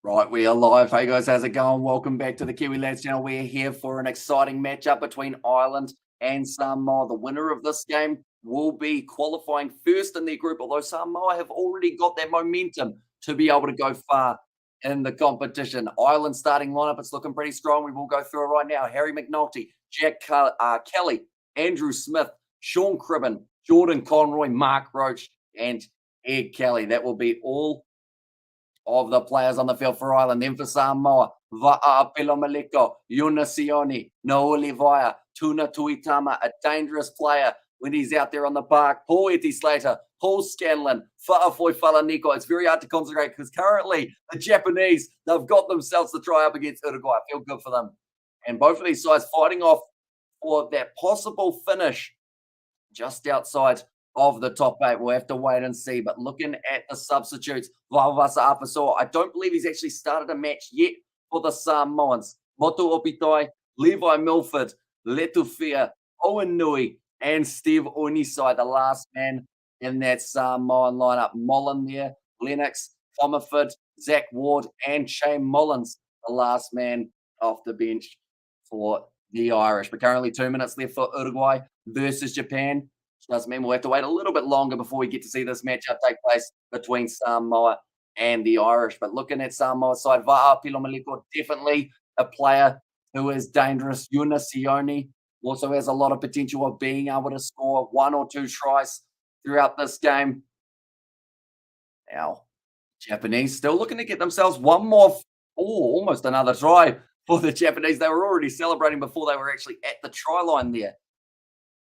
Right, we are live. Hey guys, how's it going? Welcome back to the Kiwi Lads channel. We're here for an exciting matchup between Ireland and Samoa. The winner of this game will be qualifying first in their group, although Samoa have already got that momentum to be able to go far in the competition. Ireland starting lineup, it's looking pretty strong. We will go through it right now. Harry McNulty, Kelly, Andrew Smith, Sean Cribben, Jordan Conroy, Mark Roach, and Ed Kelly. That will be all of the players on the field for Ireland. Then for Samoa, Va'a Pilomaliko, Yunasioni, Nooli Vaya, Tuna Tuitama, a dangerous player when he's out there on the park. Paul Eti Slater, Paul Scanlon, Fa'afoi Falaniko. It's very hard to concentrate because currently the Japanese, they've got themselves to try up against Uruguay. I feel good for them. And both of these sides fighting off for that possible finish just outside of the top eight. We'll have to wait and see. But looking at the substitutes, Vavasa Apasoa, I don't believe he's actually started a match yet for the Samoans. Motu Opitoi, Levi Milford, Letufia, Owen Nui, and Steve Onisai, the last man in that Samoan lineup. Mullen there, Lennox, Comerford, Zach Ward, and Shane Mullins, the last man off the bench for the Irish. But currently 2 minutes left for Uruguay versus Japan. Doesn't mean we'll have to wait a little bit longer before we get to see this matchup take place between Samoa and the Irish. But looking at Samoa's side, Va'a Pilomaliko, definitely a player who is dangerous. Yuna Sione also has a lot of potential of being able to score 1 or 2 tries throughout this game. Now, Japanese still looking to get themselves one more, almost another try for the Japanese. They were already celebrating before they were actually at the try line there.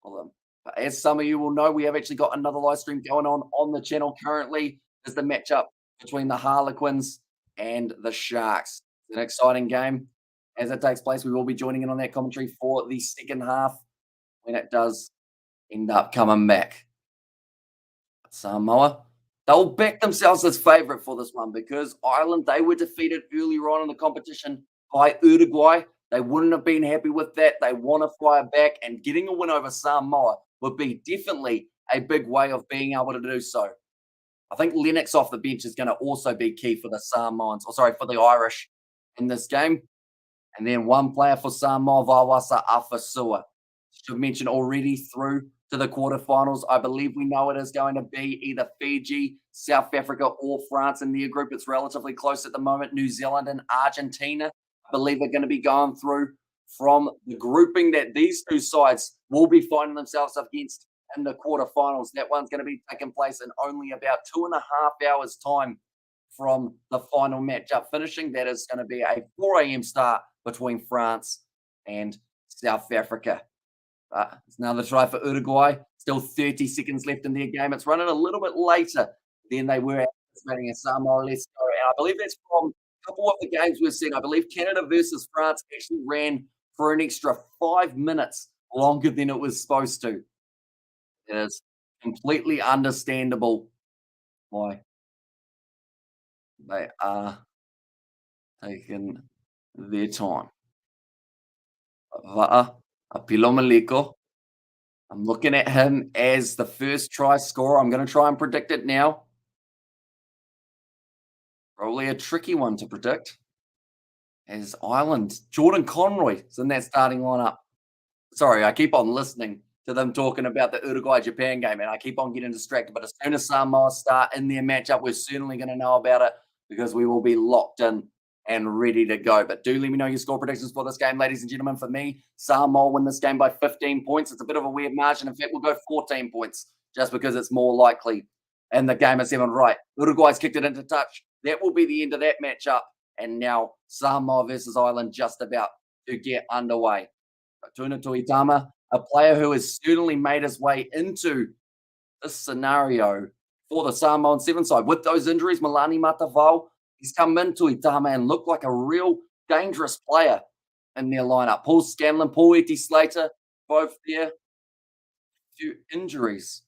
But as some of you will know, we have actually got another live stream going on the channel currently. Is the matchup between the Harlequins and the Sharks. It's an exciting game. As it takes place, we will be joining in on that commentary for the second half when it does end up coming back. Samoa, they'll back themselves as favourite for this one because Ireland, they were defeated earlier on in the competition by Uruguay. They wouldn't have been happy with that. They want to fire back, and getting a win over Samoa would be definitely a big way of being able to do so. I think Lennox off the bench is going to also be key for the for the Irish in this game. And then one player for Samoa, Vawasa Afasua. Should mention already through to the quarterfinals. I believe we know it is going to be either Fiji, South Africa, or France in their group. It's relatively close at the moment. New Zealand and Argentina, I believe, are going to be going through from the grouping that these two sides will be finding themselves up against in the quarterfinals. That one's going to be taking place in only about 2.5 hours' time from the final matchup finishing. That is going to be a 4 a.m. start between France and South Africa. It's another try for Uruguay. Still 30 seconds left in their game. It's running a little bit later than they were anticipating at Samoa. Let's go. And I believe that's from a couple of the games we've seen. I believe Canada versus France actually ran for an extra 5 minutes longer than it was supposed to. It is completely understandable why they are taking their time. Pilomaliko. I'm looking at him as the first try scorer. I'm going to try and predict it now. Probably a tricky one to predict. As Ireland, Jordan Conroy is in that starting lineup. Sorry, I keep on listening to them talking about the Uruguay-Japan game, and I keep on getting distracted. But as soon as Samoa start in their matchup, we're certainly going to know about it because we will be locked in and ready to go. But do let me know your score predictions for this game, ladies and gentlemen. For me, Samoa win this game by 15 points. It's a bit of a weird margin. In fact, we'll go 14 points just because it's more likely in the game of 7. Right, Uruguay's kicked it into touch. That will be the end of that matchup. And now Samoa versus Ireland just about to get underway. Tuna Tuitama, a player who has certainly made his way into this scenario for the Samoan Sevens side. With those injuries, Milani Matavao, he's come into Itama and looked like a real dangerous player in their lineup. Paul Scanlon, Paul Eti Slater, both there. A few injuries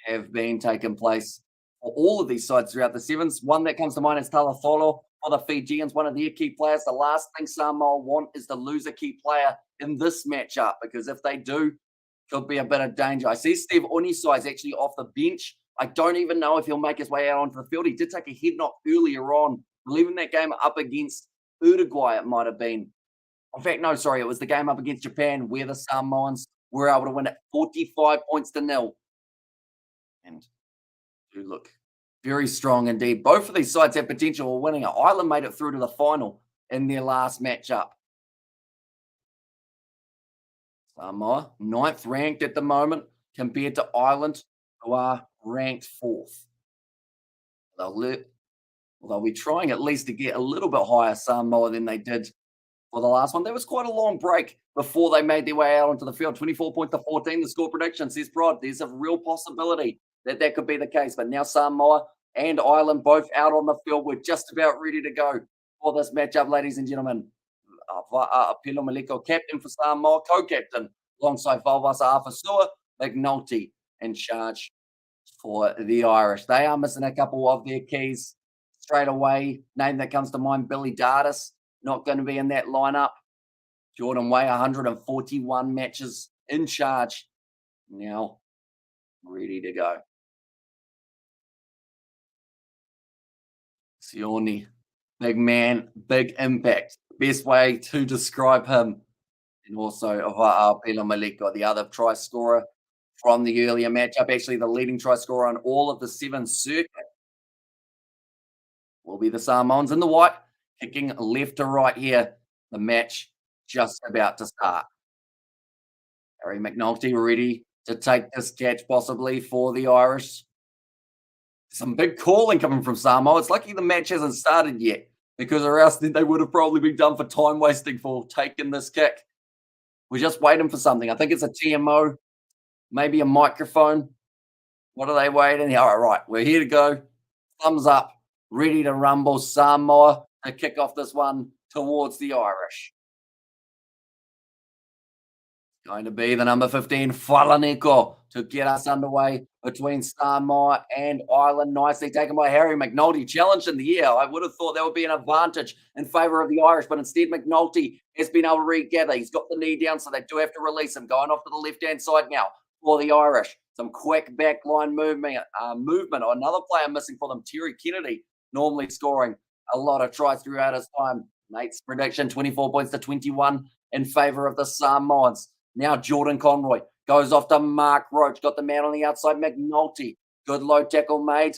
have been taking place for all of these sides throughout the Sevens. One that comes to mind is Talatholo for the Fijians, one of their key players. The last thing Samoa want is to lose a key player in this matchup, because if they do, could be a bit of danger. I see Steve Onisai is actually off the bench. I don't even know if he'll make his way out onto the field. He did take a head knock earlier on believe in that game up against Uruguay, it might have been. In fact, no, sorry, it was the game up against Japan where the Samoans were able to win at 45 points to nil. And do look very strong indeed. Both of these sides have potential of winning it. Ireland made it through to the final in their last matchup. Samoa, ninth ranked at the moment, compared to Ireland, who are ranked fourth. They'll, they'll be trying at least to get a little bit higher, Samoa, than they did for the last one. There was quite a long break before they made their way out onto the field. 24 points to 14, the score prediction says, Prod, there's a real possibility that that could be the case. But now Samoa and Ireland both out on the field. We're just about ready to go for this matchup, ladies and gentlemen. Pilo Maliko, captain for Samoa, co-captain alongside Valvasa Afasua, McNulty in charge for the Irish. They are missing a couple of their keys straight away. Name that comes to mind, Billy Dardis, not going to be in that lineup. Jordan Way, 141 matches in charge. Now, ready to go. Sione, big man, big impact. Best way to describe him. And also Pilo Maliko, the other try scorer from the earlier matchup. Actually, the leading try scorer on all of the Sevens circuit will be the Samoans in the white, kicking left to right here. The match just about to start. Harry McNulty ready to take this catch possibly for the Irish. Some big calling coming from Samoa. It's lucky the match hasn't started yet, because or else they would have probably been done for time wasting for taking this kick. We're just waiting for something. I think it's a TMO, maybe a microphone. What are they waiting? All right, we're here to go. Thumbs up, ready to rumble. Samoa to kick off this one towards the Irish. Going to be the number 15, Falaneko, to get us underway between Samoa and Ireland. Nicely taken by Harry McNulty. Challenged in the air. I would have thought that would be an advantage in favour of the Irish, but instead McNulty has been able to regather. He's got the knee down, so they do have to release him. Going off to the left-hand side now for the Irish. Some quick backline movement. Another player missing for them, Terry Kennedy, normally scoring a lot of tries throughout his time. Nate's prediction, 24 points to 21 in favour of the Samoans. Now Jordan Conroy goes off to Mark Roach. Got the man on the outside, McNulty. Good low tackle made.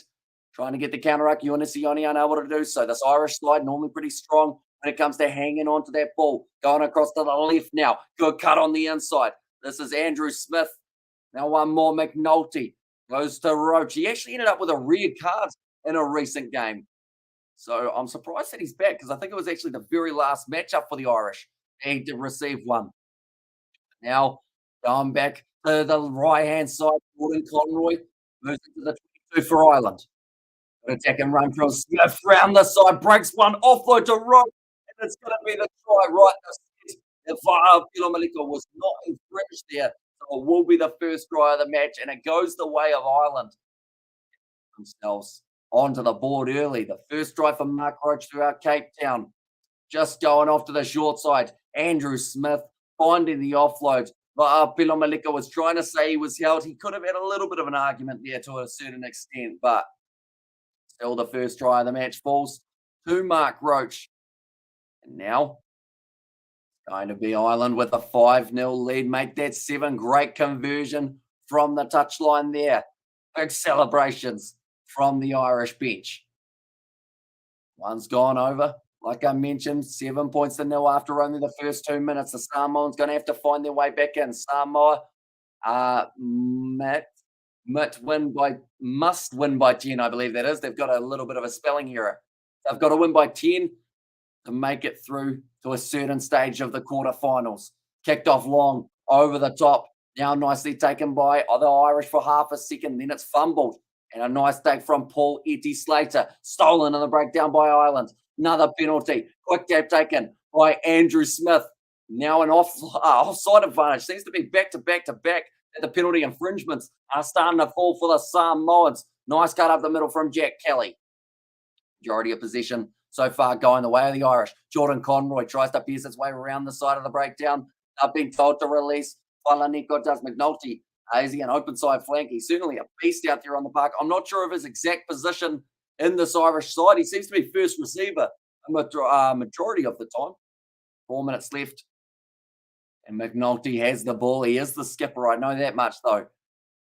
Trying to get the counter-ruck. Ionisioni unable to do so. This Irish side normally pretty strong when it comes to hanging on to that ball. Going across to the left now. Good cut on the inside. This is Andrew Smith. Now one more, McNulty. Goes to Roach. He actually ended up with a red card in a recent game. So I'm surprised that he's back, because I think it was actually the very last matchup for the Irish. He did receive one. Now, going back to the right-hand side, Jordan Conroy moves into the 22 for Ireland. Attack and run from Smith round the side, breaks one, offload to Roach, and it's going to be the try right in the set. If Pilo Maliko was not infringed there, so it will be the first try of the match, and it goes the way of Ireland themselves onto the board early. The first try for Mark Roach throughout Cape Town. Just going off to the short side, Andrew Smith finding the offload. Pilo Maliko was trying to say he was held. He could have had a little bit of an argument there to a certain extent, but still the first try of the match falls to Mark Roach. And now, going to be Ireland with a 5-0 lead. Make that 7. Great conversion from the touchline there. Big celebrations from the Irish bench. One's gone over. Like I mentioned, 7 points to nil after only the first 2 minutes. The Samoans going to have to find their way back in. Samoa must win by 10, I believe that is. They've got a little bit of a spelling error. They've got to win by 10 to make it through to a certain stage of the quarterfinals. Kicked off long, over the top. Now nicely taken by the Irish for half a second. Then it's fumbled. And a nice take from Paul Etty Slater. Stolen in the breakdown by Ireland. Another penalty. Quick tap taken by Andrew Smith. Now an offside advantage. Seems to be back to back. That the penalty infringements are starting to fall for the Samoans. Nice cut up the middle from Jack Kelly. Majority of possession so far going the way of the Irish. Jordan Conroy tries to pierce his way around the side of the breakdown. Not being told to release. Falaneko does. McNulty. Is he an open side flank? He's certainly a beast out there on the park. I'm not sure of his exact position in this Irish side. He seems to be first receiver a majority of the time. 4 minutes left. And McNulty has the ball. He is the skipper. I know that much, though.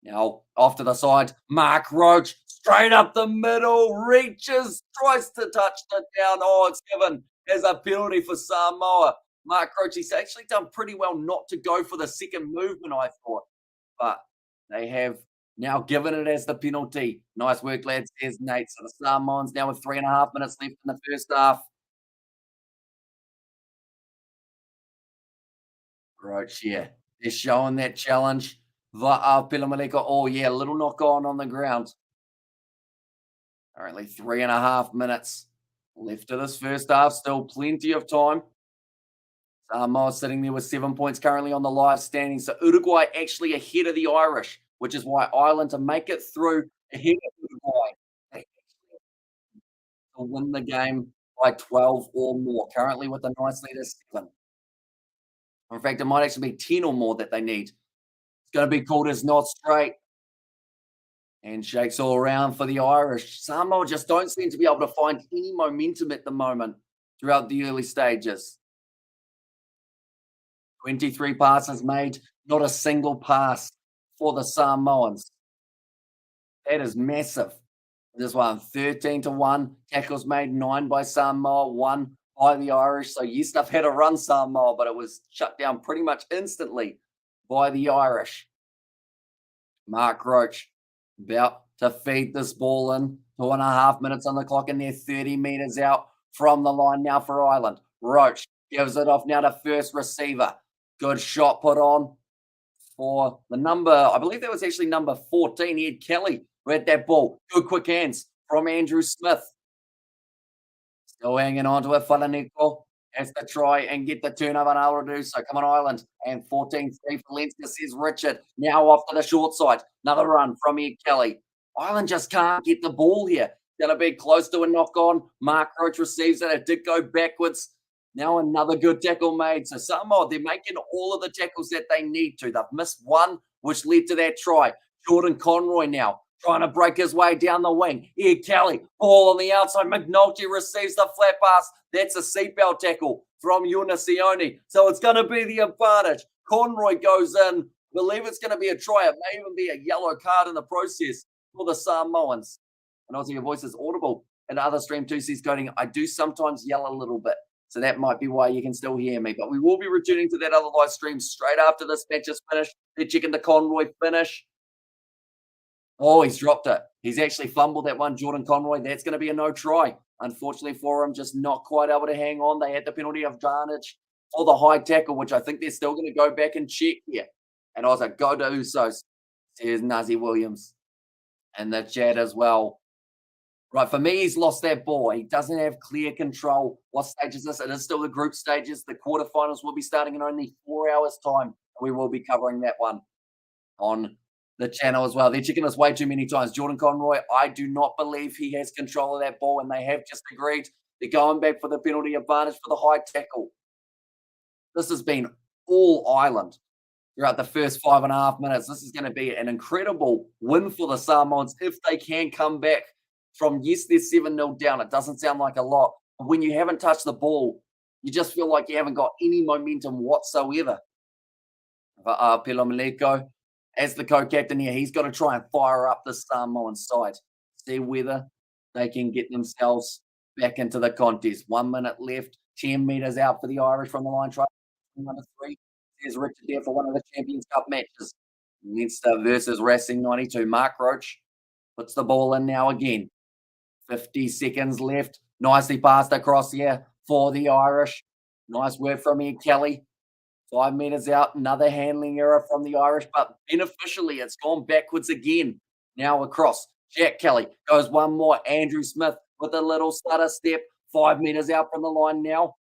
Now, off to the side, Mark Roach, straight up the middle, reaches, tries to touch it down. Oh, it's given as a penalty for Samoa. Mark Roach, he's actually done pretty well not to go for the second movement, I thought. But they have now given it as the penalty. Nice work, lads, says Nate. So the Samoans now with 3.5 minutes left in the first half. Roach, yeah. They're showing that challenge. Pilamaleka, oh yeah, a little knock on the ground. Currently 3.5 minutes left of this first half. Still plenty of time. Samoa sitting there with 7 points currently on the live standing. So Uruguay actually ahead of the Irish, which is why Ireland to make it through ahead of Uruguay. They actually have to win the game by 12 or more. Currently with a nice lead of 7. In fact, it might actually be 10 or more that they need. It's going to be called as not straight. And shakes all around for the Irish. Samoa just don't seem to be able to find any momentum at the moment throughout the early stages. 23 passes made, not a single pass for the Samoans. That is massive. This one, 13-1. Tackles made, 9 by Samoa, 1 by the Irish. So yes, they've had a run, Samoa, but it was shut down pretty much instantly by the Irish. Mark Roach about to feed this ball in. 2.5 minutes on the clock, and they're 30 meters out from the line now for Ireland. Roach gives it off now to first receiver. Good shot put on for the number, I believe that was actually number 14, Ed Kelly, who had that ball. Good quick hands from Andrew Smith. Still hanging on to it. Falaniko has to try and get the turnover and able to do so. Come on, Ireland. And 14-3 for Leinster, says Richard. Now off to the short side. Another run from Ed Kelly. Ireland just can't get the ball here. Going to be close to a knock on. Mark Roach receives it. It did go backwards. Now another good tackle made. So Samoa, they're making all of the tackles that they need to. They've missed one, which led to that try. Jordan Conroy now trying to break his way down the wing. Ed Kelly, ball on the outside. McNulty receives the flat pass. That's a seatbelt tackle from Unisione. So it's going to be the advantage. Conroy goes in. I believe it's going to be a try. It may even be a yellow card in the process for the Samoans. And also your voice is audible. And other stream 2 says coding, I do sometimes yell a little bit. So that might be why you can still hear me. But we will be returning to that other live stream straight after this match is finished. They're checking the Conroy finish. Oh, he's dropped it. He's actually fumbled that one, Jordan Conroy. That's going to be a no try. Unfortunately for him, just not quite able to hang on. They had the penalty of advantage for the high tackle, which I think they're still going to go back and check here. And also go to Usos. Here's Nazi Williams. And the chat as well. Right, for me, he's lost that ball. He doesn't have clear control. What stage is this? It is still the group stages. The quarterfinals will be starting in only 4 hours' time. We will be covering that one on the channel as well. They're checking us way too many times. Jordan Conroy, I do not believe he has control of that ball, and they have just agreed. They're going back for the penalty advantage for the high tackle. This has been all Ireland throughout the first 5.5 minutes. This is going to be an incredible win for the Samoans if they can come back from, yes, they're 7-0 down. It doesn't sound like a lot. But when you haven't touched the ball, you just feel like you haven't got any momentum whatsoever. Pilamaleko, as the co-captain here, he's got to try and fire up the Samoan side. See whether they can get themselves back into the contest. 1 minute left, 10 meters out for the Irish from the line. Try number 3. There's Richard there for one of the Champions Cup matches. Leinster versus Racing 92. Mark Roach puts the ball in now again. 50 seconds left. Nicely passed across here for the Irish. Nice work from Ed Kelly. 5 meters out. Another handling error from the Irish, but beneficially, it's gone backwards again. Now across. Jack Kelly goes one more. Andrew Smith with a little stutter step. 5 meters out from the line now.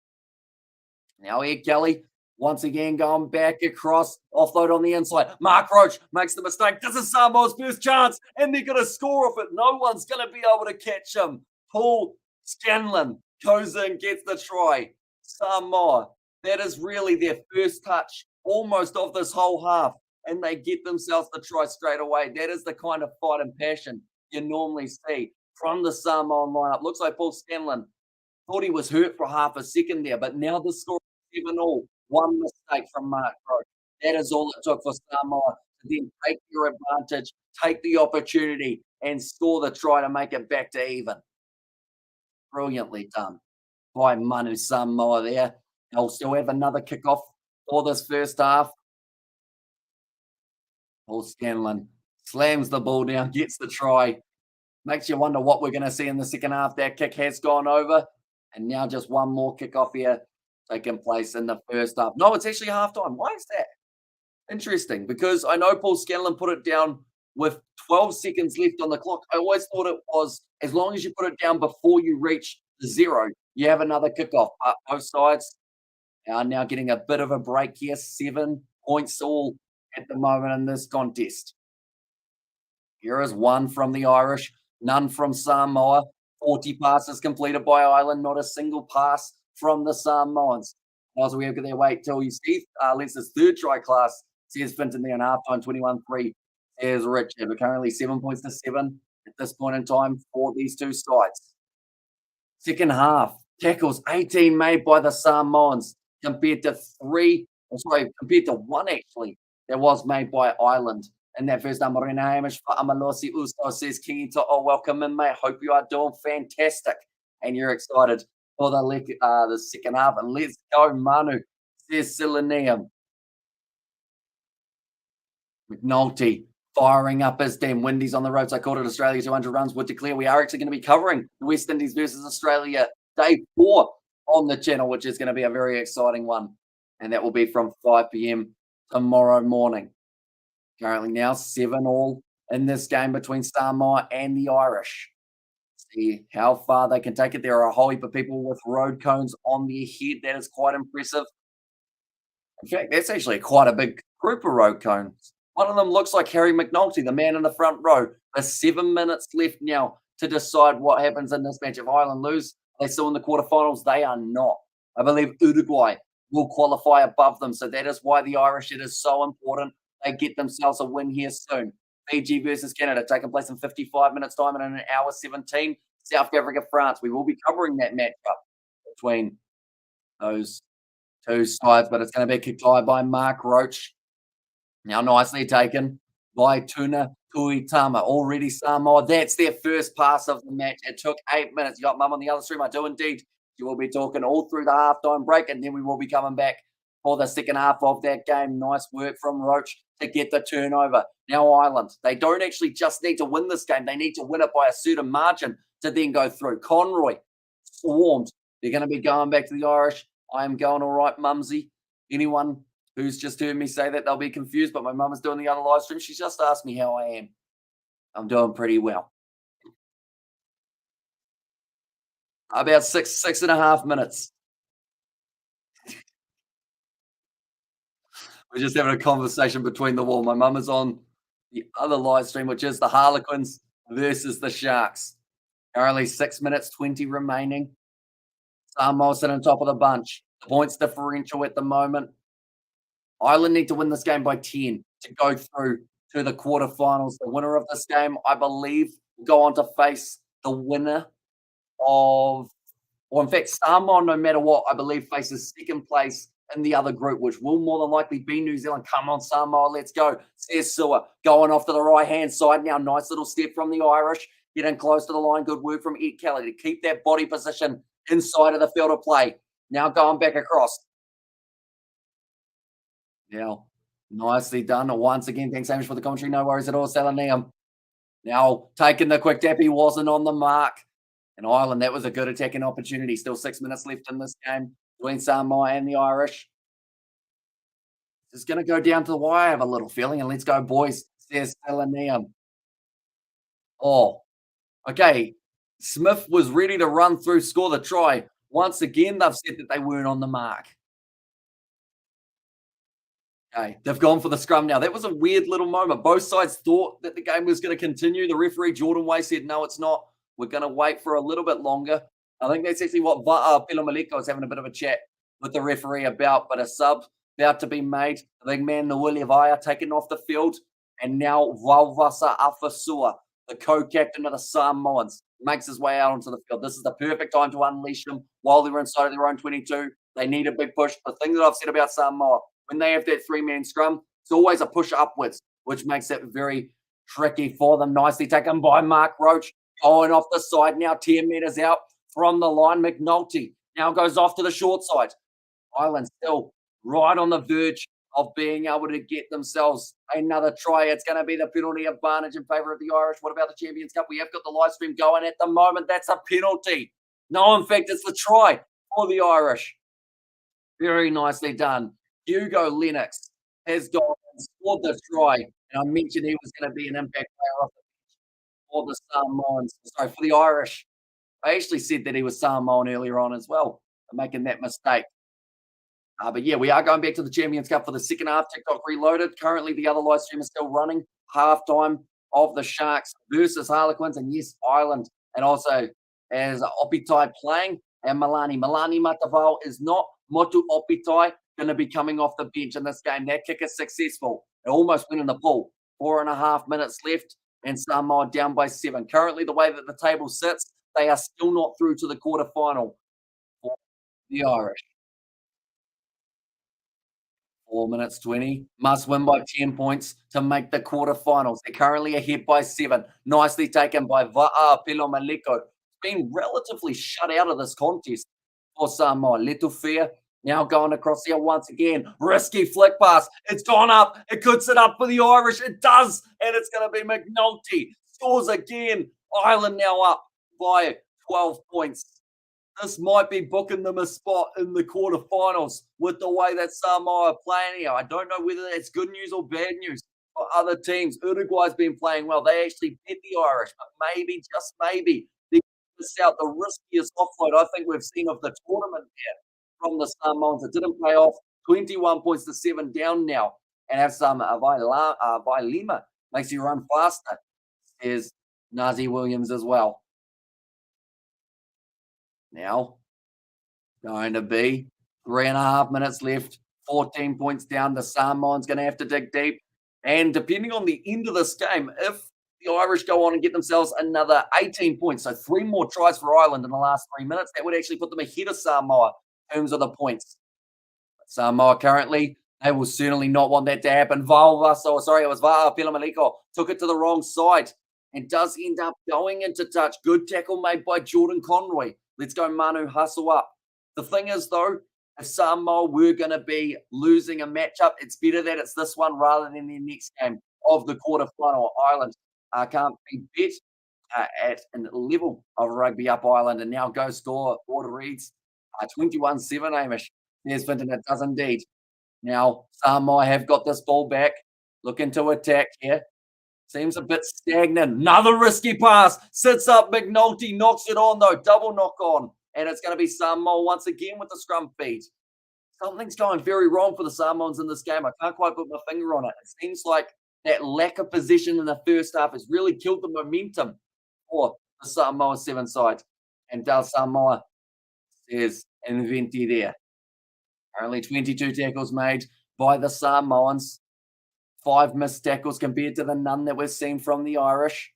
Now Ed Kelly once again going back across, offload on the inside. Mark Roach makes the mistake. This is Samoa's first chance, and they're going to score off it. No one's going to be able to catch him. Paul Scanlon goes in, gets the try. Samoa, that is really their first touch almost of this whole half, and they get themselves the try straight away. That is the kind of fight and passion you normally see from the Samoan lineup. Looks like Paul Scanlon thought he was hurt for half a second there, but now the score is 7-all. One mistake from Mark Roach. That is all it took for Samoa to then take your advantage, take the opportunity, and score the try to make it back to even. Brilliantly done by Manu Samoa there. They'll still have another kickoff for this first half. Paul Scanlon slams the ball down, gets the try. Makes you wonder what we're going to see in the second half. That kick has gone over. And now just one more kickoff here taking place in the first half. No, it's actually halftime. Why is that? Interesting, because I know Paul Scanlon put it down with 12 seconds left on the clock. I always thought it was as long as you put it down before you reach the zero, you have another kickoff. But both sides are now getting a bit of a break here. 7 points all at the moment in this contest. Here is one from the Irish, none from Samoa. 40 passes completed by Ireland, not a single pass from the Samoans. Also, we have got their wait till you see Leinster's third try class. Says Finton there in halftime, 21-3. Says Richard. We're currently 7 points to 7 at this point in time for these two sides. Second half, tackles 18 made by the Samoans compared to compared to 1 actually that was made by Ireland. In that first number, in Hamish for Amalosi Usto says, Kingi To'o, welcome in, mate. Hope you are doing fantastic and you're excited for the second half. And let's go, Manu, says Silenium. McNulty firing up his team. Windies on the ropes. I called it Australia 200 runs would declare. We are actually going to be covering the West Indies versus Australia day 4 on the channel, which is going to be a very exciting one. And that will be from 5 p.m. tomorrow morning. Currently now 7-all in this game between Samoa and the Irish. See how far they can take it. There are a whole heap of people with road cones on their head. That is quite impressive. In fact, that's actually quite a big group of road cones. One of them looks like Harry McNulty, the man in the front row. There's 7 minutes left now to decide what happens in this match. If Ireland lose, they're still in the quarterfinals. They are not. I believe Uruguay will qualify above them. So that is why the Irish, it is so important they get themselves a win here soon. Fiji versus Canada taking place in 55 minutes time and in an hour 17. South Africa, France. We will be covering that matchup between those two sides, but it's going to be kicked high by Mark Roach. Now nicely taken by Tuna Tuitama. Already Samoa. That's their first pass of the match. It took 8 minutes. You got Mum on the other stream. I do indeed. You will be talking all through the halftime break, and then we will be coming back for the second half of that game. Nice work from Roach to get the turnover. Now Ireland, they don't actually just need to win this game. They need to win it by a certain margin to then go through. Conroy swarmed. They're going to be going back to the Irish. I am going all right, Mumsy. Anyone who's just heard me say that, they'll be confused, but my mum is doing the other live stream. She's just asked me how I am. I'm doing pretty well. About six and a half minutes. We're just having a conversation between the wall. My mum is on the other live stream, which is the Harlequins versus the Sharks. Currently 6 minutes, 20 remaining. Samoa sitting on top of the bunch. The points differential at the moment. Ireland need to win this game by 10 to go through to the quarterfinals. The winner of this game, I believe, will go on to face the winner of, or in fact, Samoa, no matter what, I believe, faces second place in the other group, which will more than likely be New Zealand. Come on, Samoa, let's go. Says Sewer, going off to the right-hand side now. Nice little step from the Irish. Getting close to the line. Good work from Ed Kelly to keep that body position inside of the field of play. Now going back across. Now, nicely done. Once again, thanks so much for the commentary. No worries at all, Salanium. Now, taking the quick tap. He wasn't on the mark. And Ireland, that was a good attacking opportunity. Still 6 minutes left in this game between Samoa and the Irish. It's going to go down to the wire, I have a little feeling. And let's go, boys, says Salanium. Oh, okay. Smith was ready to run through, score the try. Once again, they've said that they weren't on the mark. Okay, they've gone for the scrum now. That was a weird little moment. Both sides thought that the game was going to continue. The referee, Jordan Way, said, no, it's not. We're going to wait for a little bit longer. I think that's actually what Pilomaleko was having a bit of a chat with the referee about, but a sub about to be made. The big man, Nawili Vaya, taken off the field. And now Valvasa Afasua, the co-captain of the Samoans, makes his way out onto the field. This is the perfect time to unleash them while they're inside of their own 22. They need a big push. The thing that I've said about Samoa, when they have that three-man scrum, it's always a push upwards, which makes it very tricky for them. Nicely taken by Mark Roach. Going off the side now, 10 metres out from the line. McNulty now goes off to the short side. Ireland still right on the verge of being able to get themselves another try. It's going to be the penalty advantage in favour of the Irish. What about the Champions Cup? We have got the live stream going at the moment. That's a penalty. No, in fact, it's the try for the Irish. Very nicely done. Hugo Lennox has gone and scored the try. And I mentioned he was going to be an impact player off for the Samoans. Sorry, for the Irish. I actually said that he was Samoan earlier on as well. I'm making that mistake. But yeah, we are going back to the Champions Cup for the second half. TikTok reloaded. Currently, the other live stream is still running. Halftime of the Sharks versus Harlequins. And yes, Ireland. And also as Opitai playing and Milani. Milani Matavao is not. Motu Opitai going to be coming off the bench in this game. That kick is successful. It almost went in the pool. 4.5 minutes left. And Samoa down by 7. Currently, the way that the table sits, they are still not through to the quarterfinal for the Irish. 4 minutes 20. Must win by 10 points to make the quarterfinals. They're currently ahead by 7. Nicely taken by Va'a Pilomaliko. Been relatively shut out of this contest for Samoa. Little Fair now going across here once again. Risky flick pass. It's gone up. It could sit up for the Irish. It does. And it's going to be McNulty. Scores again. Ireland now up by 12 points. This might be booking them a spot in the quarterfinals with the way that Samoa are playing here. I don't know whether that's good news or bad news for other teams. Uruguay's been playing well. They actually beat the Irish, but maybe, just maybe, they miss out the riskiest offload I think we've seen of the tournament here from the Samoans. It didn't pay off. 21 points to 7 down now. And have some Lima makes you run faster. There's Nazi Williams as well. Now, going to be 3.5 minutes left, 14 points down. The Samoans going to have to dig deep. And depending on the end of this game, if the Irish go on and get themselves another 18 points, so 3 more tries for Ireland in the last 3 minutes, that would actually put them ahead of Samoa in terms of the points. But Samoa currently, they will certainly not want that to happen. It was Va'a Pilomaliko, took it to the wrong side and does end up going into touch. Good tackle made by Jordan Conroy. Let's go, Manu, hustle up. The thing is, though, if Samoa were going to be losing a matchup, it's better that it's this one rather than the next game of the quarterfinal. Ireland can't be bet at a level of rugby up Ireland. And now go score. Order reads 21-7, Amish. There's Vinton, it does indeed. Now, Samoa have got this ball back. Looking to attack here. Seems a bit stagnant. Another risky pass. Sits up. McNulty knocks it on, though. Double knock on. And it's going to be Samoa once again with the scrum feed. Something's going very wrong for the Samoans in this game. I can't quite put my finger on it. It seems like that lack of possession in the first half has really killed the momentum for the Samoa Sevens side. And Del Samoa says inventi there. Only 22 tackles made by the Samoans. 5 missed tackles compared to the none that we've seen from the Irish.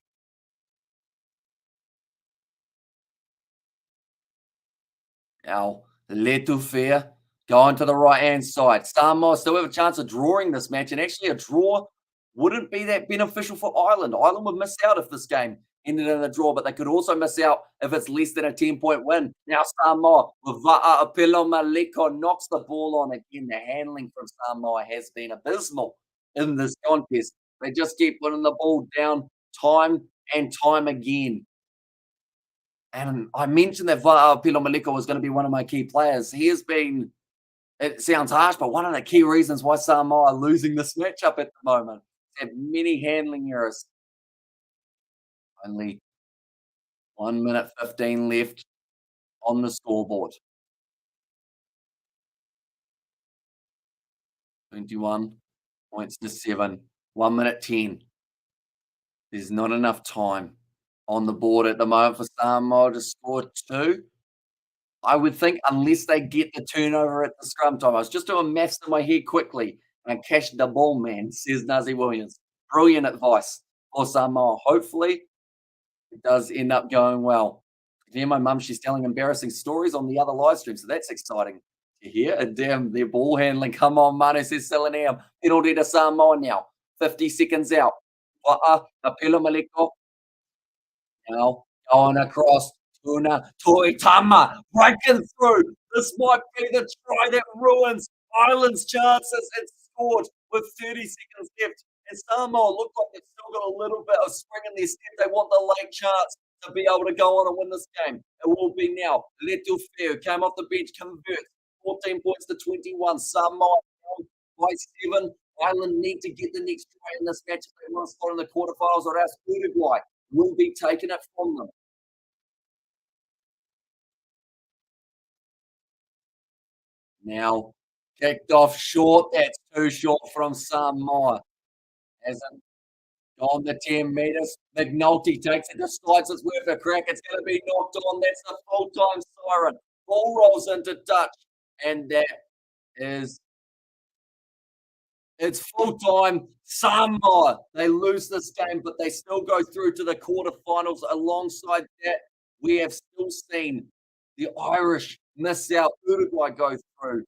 Now, Letu Fair going to the right-hand side. Samoa still have a chance of drawing this match, and actually a draw wouldn't be that beneficial for Ireland. Ireland would miss out if this game ended in a draw, but they could also miss out if it's less than a 10-point win. Now Samoa, with Va'a Pilomaliko knocks the ball on again. The handling from Samoa has been abysmal in this contest. They just keep putting the ball down time and time again. And I mentioned that Va'a Pilomaliko was going to be one of my key players. He has been, it sounds harsh, but one of the key reasons why Samoa are losing this matchup at the moment. They have many handling errors. Only 1 minute 15 left on the scoreboard. 21 points to 7. 1 minute 10. There's not enough time on the board at the moment for Samoa to score 2. I would think unless they get the turnover at the scrum time. I was just doing maths in my head quickly and cashed the ball, man, says Nazi Williams. Brilliant advice for Samoa. Hopefully, It does end up going well. Yeah, my mum, she's telling embarrassing stories on the other live stream, so that's exciting to hear. And damn, their ball handling. Come on, Manu says Silenium. Penalty to Samoa now. 50 seconds out. Apela Maleko now going across. Tuna Toitama breaking through. This might be the try that ruins Ireland's chances. It's scored with 30 seconds left. And Samoa look like they've still got a little bit of spring in their step. They want the late chance to be able to go on and win this game. It will be now. Letu Feu came off the bench, converts 14 points to 21. Samoa down by 7. Ireland need to get the next try in this match if they want to start in the quarterfinals, or else Uruguay will be taking it from them. Now, kicked off short. That's too short from Samoa. Hasn't gone the 10 metres. McNulty takes it, decides it's worth a crack. It's going to be knocked on. That's the full-time siren. Ball rolls into touch. And that is, it's full-time. Samoa, they lose this game, but they still go through to the quarterfinals. Alongside that, we have still seen the Irish miss out. Uruguay go through.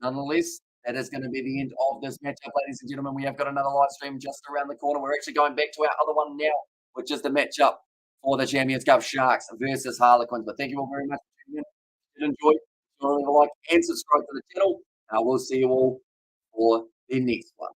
Nonetheless, that is going to be the end of this matchup, ladies and gentlemen. We have got another live stream just around the corner. We're actually going back to our other one now, which is the matchup for the Champions Cup Sharks versus Harlequins. But thank you all very much for tuning in. If you did enjoy, leave a like and subscribe to the channel. We'll see you all for the next one.